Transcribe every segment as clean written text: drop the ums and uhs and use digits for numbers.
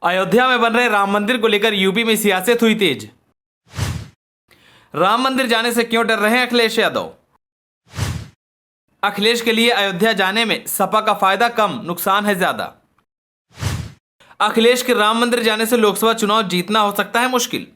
अयोध्या में बन रहे राम मंदिर को लेकर यूपी में सियासत हुई तेज। राम मंदिर जाने से क्यों डर रहे हैं अखिलेश यादव? अखिलेश के लिए अयोध्या जाने में सपा का फायदा कम, नुकसान है ज्यादा। अखिलेश के राम मंदिर जाने से लोकसभा चुनाव जीतना हो सकता है मुश्किल।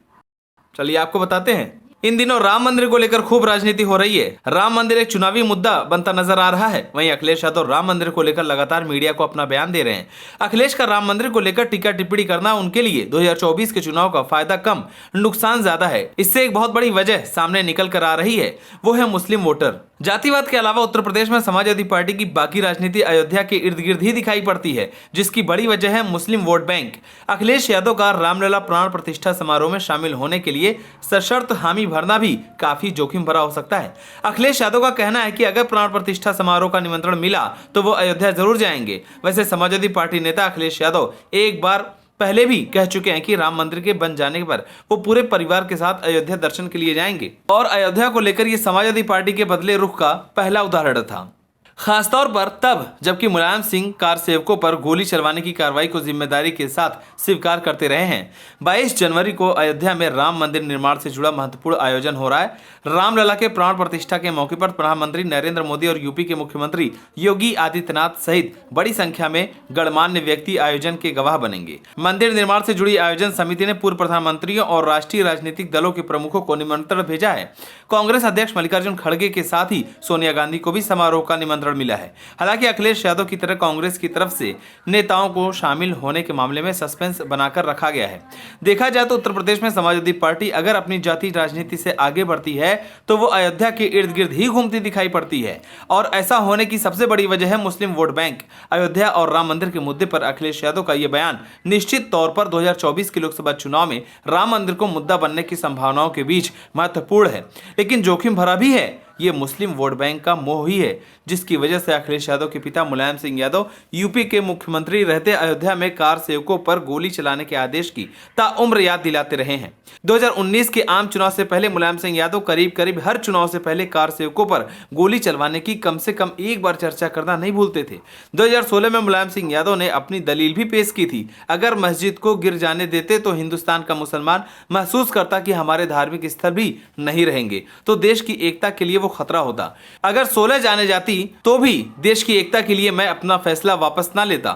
चलिए आपको बताते हैं। इन दिनों राम मंदिर को लेकर खूब राजनीति हो रही है। राम मंदिर एक चुनावी मुद्दा बनता नजर आ रहा है। वहीं अखिलेश यादव राम मंदिर को लेकर लगातार मीडिया को अपना बयान दे रहे हैं। अखिलेश का राम मंदिर को लेकर टीका टिप्पणी करना उनके लिए 2024 के चुनाव का फायदा कम, नुकसान ज्यादा है। इससे एक बहुत बड़ी वजह सामने निकल कर आ रही है, वो है मुस्लिम वोटर। जातिवाद के अलावा उत्तर प्रदेश में समाजवादी पार्टी की बाकी राजनीति अयोध्या के इर्द गिर्द ही दिखाई पड़ती है, जिसकी बड़ी वजह है मुस्लिम वोट बैंक। अखिलेश यादव का रामलला प्राण प्रतिष्ठा समारोह में शामिल होने के लिए सशर्त हामी भरना भी काफी जोखिम भरा हो सकता है। अखिलेश यादव का कहना है कि अगर प्राण प्रतिष्ठा समारोह का निमंत्रण मिला तो वो अयोध्या जरूर जाएंगे। वैसे समाजवादी पार्टी नेता अखिलेश यादव एक बार पहले भी कह चुके हैं कि राम मंदिर के बन जाने पर वो पूरे परिवार के साथ अयोध्या दर्शन के लिए जाएंगे, और अयोध्या को लेकर ये समाजवादी पार्टी के बदले रुख का पहला उदाहरण था, खासतौर पर तब जबकि मुलायम सिंह कार सेवकों पर गोली चलवाने की कार्रवाई को जिम्मेदारी के साथ स्वीकार करते रहे हैं। 22 जनवरी को अयोध्या में राम मंदिर निर्माण से जुड़ा महत्वपूर्ण आयोजन हो रहा है। रामलला के प्राण प्रतिष्ठा के मौके पर प्रधानमंत्री नरेंद्र मोदी और यूपी के मुख्यमंत्री योगी आदित्यनाथ सहित बड़ी संख्या में गणमान्य व्यक्ति आयोजन के गवाह बनेंगे। मंदिर निर्माण से जुड़ी आयोजन समिति ने पूर्व प्रधानमंत्रियों और राष्ट्रीय राजनीतिक दलों के प्रमुखों को निमंत्रण भेजा है। कांग्रेस अध्यक्ष मल्लिकार्जुन खड़गे के साथ ही सोनिया गांधी को भी समारोह का निमंत्रण मिला है। हालांकि अखिलेश यादव की तरह कांग्रेस की तरफ से नेताओं को शामिल होने के मामले में सस्पेंस बनाकर रखा गया है। देखा जाए तो उत्तर प्रदेश में समाजवादी पार्टी अगर अपनी जाति राजनीति से आगे बढ़ती है तो वो अयोध्या के इर्द गिर्द ही घूमती दिखाई पड़ती है, और ऐसा होने की सबसे बड़ी वजह है मुस्लिम वोट बैंक। अयोध्या और राम मंदिर के मुद्दे पर अखिलेश यादव का यह बयान निश्चित तौर पर 2024 के लोकसभा चुनाव में राम मंदिर को मुद्दा बनने की संभावनाओं के बीच महत्वपूर्ण है, लेकिन जोखिम भरा भी है। ये मुस्लिम वोट बैंक का मोह ही है जिसकी वजह से अखिलेश यादव के पिता मुलायम सिंह यादव यूपी के मुख्यमंत्री रहते अयोध्या में कार सेवकों पर गोली चलाने के आदेश की ताउम्र याद दिलाते रहे हैं। 2019 के आम चुनाव से पहले मुलायम सिंह यादव करीब हर चुनाव से पहले कार सेवकों पर गोली चलवाने की कम से कम एक बार चर्चा करना नहीं भूलते थे। 2016 में मुलायम सिंह यादव ने अपनी दलील भी पेश की थी, अगर मस्जिद को गिर जाने देते तो हिंदुस्तान का मुसलमान महसूस करता कि हमारे धार्मिक स्थल भी नहीं रहेंगे, तो देश की एकता के लिए वो खतरा होता। अगर 16 जाने जाती तो भी देश की एकता के लिए मैं अपना फैसला वापस ना लेता।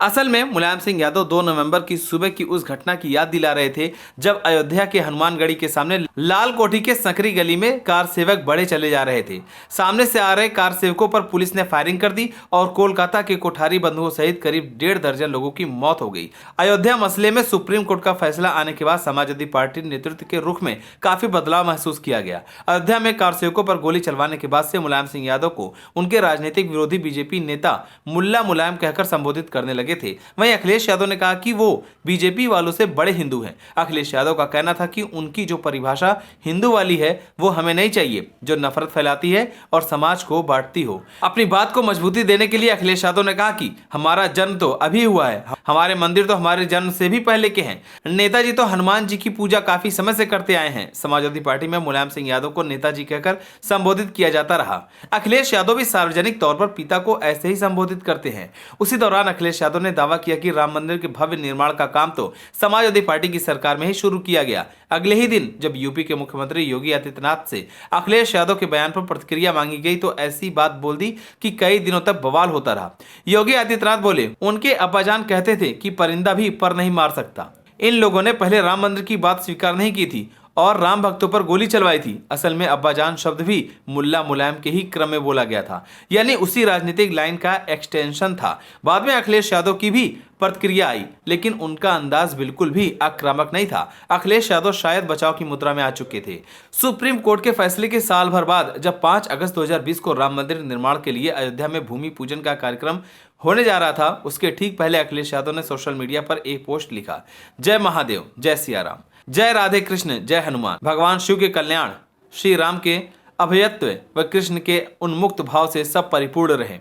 असल में मुलायम सिंह यादव 2 नवंबर की सुबह की उस घटना की याद दिला रहे थे जब अयोध्या के हनुमानगढ़ी के सामने लाल कोठी के सकरी गली में कार सेवक बढ़े चले जा रहे थे। सामने से आ रहे कार सेवकों पर पुलिस ने फायरिंग कर दी और कोलकाता के कोठारी बंधुओं सहित करीब 1.5 दर्जन लोगों की मौत हो गई। अयोध्या मसले में सुप्रीम कोर्ट का फैसला आने के बाद समाजवादी पार्टी नेतृत्व के रुख में काफी बदलाव महसूस किया गया। अयोध्या में कार सेवकों पर गोली चलवाने के बाद से मुलायम सिंह यादव को उनके राजनीतिक विरोधी बीजेपी नेता मुल्ला मुलायम कहकर संबोधित करने लगे थे। वहीं अखिलेश यादव ने कहा कि वो बीजेपी वालों से बड़े हिंदू हैं। अखिलेश यादव का कहना था कि उनकी जो परिभाषा हिंदू वाली है वो हमें नहीं चाहिए, जो नफरत फैलाती है और समाज को बांटती हो। अपनी बात को मजबूती देने के लिए अखिलेश यादव ने कहा कि हमारा जन्म तो अभी हुआ है, हमारे मंदिर तो हमारे जन्म से भी पहले के हैं। नेताजी तो हनुमान जी की पूजा काफी समय से करते आए हैं। समाजवादी पार्टी में मुलायम सिंह यादव को नेताजी कहकर संबोधित किया जाता रहा। अखिलेश यादव भी सार्वजनिक तौर पर पिता को ऐसे ही संबोधित करते हैं। उसी दौरान अखिलेश यादव ने दावा किया कि राम मंदिर के भव्य निर्माण का काम तो समाजवादी पार्टी की सरकार में ही शुरू किया गया। अगले ही दिन जब यूपी के मुख्यमंत्री योगी आदित्यनाथ से अखिलेश यादव के बयान पर प्रतिक्रिया मांगी गई तो ऐसी बात बोल दी कि कई दिनों तक बवाल होता रहा। योगी आदित्यनाथ बोले, उनके अब्बाजान कहते थे कि परिंदा भी पर नहीं मार सकता। इन लोगों ने पहले राम मंदिर की बात स्वीकार नहीं की थी और राम भक्तों पर गोली चलवाई थी। असल में अब्बाजान शब्द भी मुल्ला मुलायम के ही क्रम में बोला गया था, यानी उसी राजनीतिक लाइन का एक्सटेंशन था। बाद में अखिलेश यादव की भी प्रतिक्रिया आई, लेकिन उनका अंदाज बिल्कुल भी आक्रामक नहीं था। अखिलेश यादव शायद बचाव की मुद्रा में आ चुके थे। सुप्रीम कोर्ट के फैसले के साल भर बाद जब 5 अगस्त 2020 को राम मंदिर निर्माण के लिए अयोध्या में भूमि पूजन का कार्यक्रम होने जा रहा था, उसके ठीक पहले अखिलेश यादव ने सोशल मीडिया पर एक पोस्ट लिखा, जय महादेव, जय सिया राम, जय राधे कृष्ण, जय हनुमान। भगवान शिव के कल्याण, श्री राम के अभयत्व व कृष्ण के उन्मुक्त भाव से सब परिपूर्ण रहे।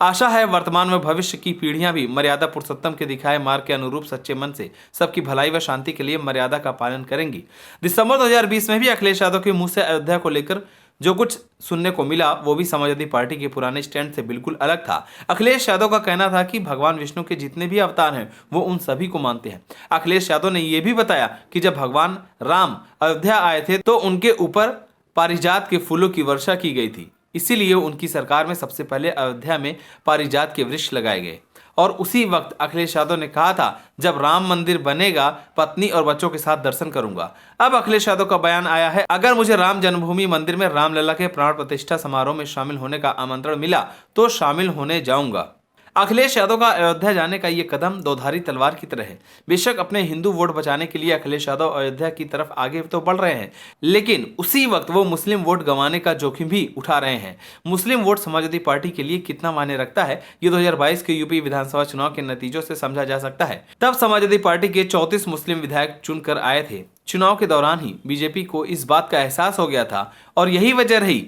आशा है वर्तमान व भविष्य की पीढ़ियां भी मर्यादा पुरुषोत्तम के दिखाए मार्ग के अनुरूप सच्चे मन से सबकी भलाई व शांति के लिए मर्यादा का पालन करेंगी। दिसंबर 2020 में भी अखिलेश यादव के मुंह से अयोध्या को लेकर जो कुछ सुनने को मिला वो भी समाजवादी पार्टी के पुराने स्टैंड से बिल्कुल अलग था। अखिलेश यादव का कहना था कि भगवान विष्णु के जितने भी अवतार हैं वो उन सभी को मानते हैं। अखिलेश यादव ने यह भी बताया कि जब भगवान राम अयोध्या आए थे तो उनके ऊपर पारिजात के फूलों की वर्षा की गई थी, इसीलिए उनकी सरकार में सबसे पहले अयोध्या में पारिजात के वृक्ष लगाए गए। और उसी वक्त अखिलेश यादव ने कहा था, जब राम मंदिर बनेगा पत्नी और बच्चों के साथ दर्शन करूंगा। अब अखिलेश यादव का बयान आया है, अगर मुझे राम जन्मभूमि मंदिर में रामलला के प्राण प्रतिष्ठा समारोह में शामिल होने का आमंत्रण मिला तो शामिल होने जाऊंगा। अखिलेश यादव का अयोध्या जाने का ये कदम दोधारी तलवार की तरह है। बेशक अपने हिंदू वोट बचाने के लिए अखिलेश यादव अयोध्या की तरफ आगे तो बढ़ रहे हैं, लेकिन उसी वक्त वो मुस्लिम वोट गंवाने का जोखिम भी उठा रहे हैं। मुस्लिम वोट समाजवादी पार्टी के लिए कितना मायने रखता है, ये 2022 के यूपी विधानसभा चुनाव के नतीजों से समझा जा सकता है। तब समाजवादी पार्टी के 34 मुस्लिम विधायक चुनकर आए थे। चुनाव के दौरान ही बीजेपी को इस बात का एहसास हो गया था और यही वजह रही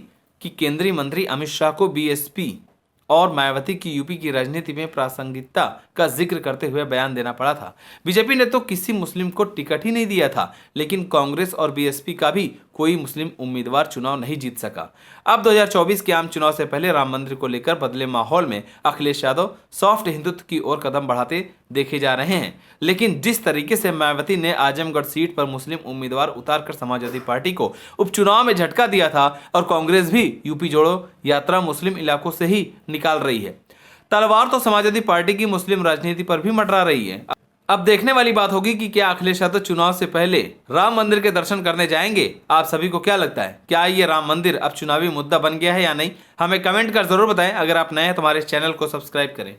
कि केंद्रीय मंत्री अमित शाह को बीएसपी और मायावती की यूपी की राजनीति में प्रासंगिकता का जिक्र करते हुए बयान देना पड़ा था। बीजेपी ने तो किसी मुस्लिम को टिकट ही नहीं दिया था, लेकिन कांग्रेस और बीएसपी का भी कोई मुस्लिम उम्मीदवार चुनाव नहीं जीत सका। अब 2024 के आम चुनाव से पहले राम मंदिर को लेकर बदले माहौल में अखिलेश यादव सॉफ्ट हिंदुत्व की ओर कदम बढ़ाते देखे जा रहे हैं, लेकिन जिस तरीके से मायावती ने आजमगढ़ सीट पर मुस्लिम उम्मीदवार उतारकर समाजवादी पार्टी को उपचुनाव में झटका दिया था और कांग्रेस भी यूपी जोड़ो यात्रा मुस्लिम इलाकों से ही निकाल रही है, तलवार तो समाजवादी पार्टी की मुस्लिम राजनीति पर भी मंडरा रही है। अब देखने वाली बात होगी कि क्या अखिलेश यादव चुनाव से पहले राम मंदिर के दर्शन करने जाएंगे। आप सभी को क्या लगता है, क्या ये राम मंदिर अब चुनावी मुद्दा बन गया है या नहीं? हमें कमेंट कर जरूर बताएं। अगर आप नए हैं तो हमारे चैनल को सब्सक्राइब करें।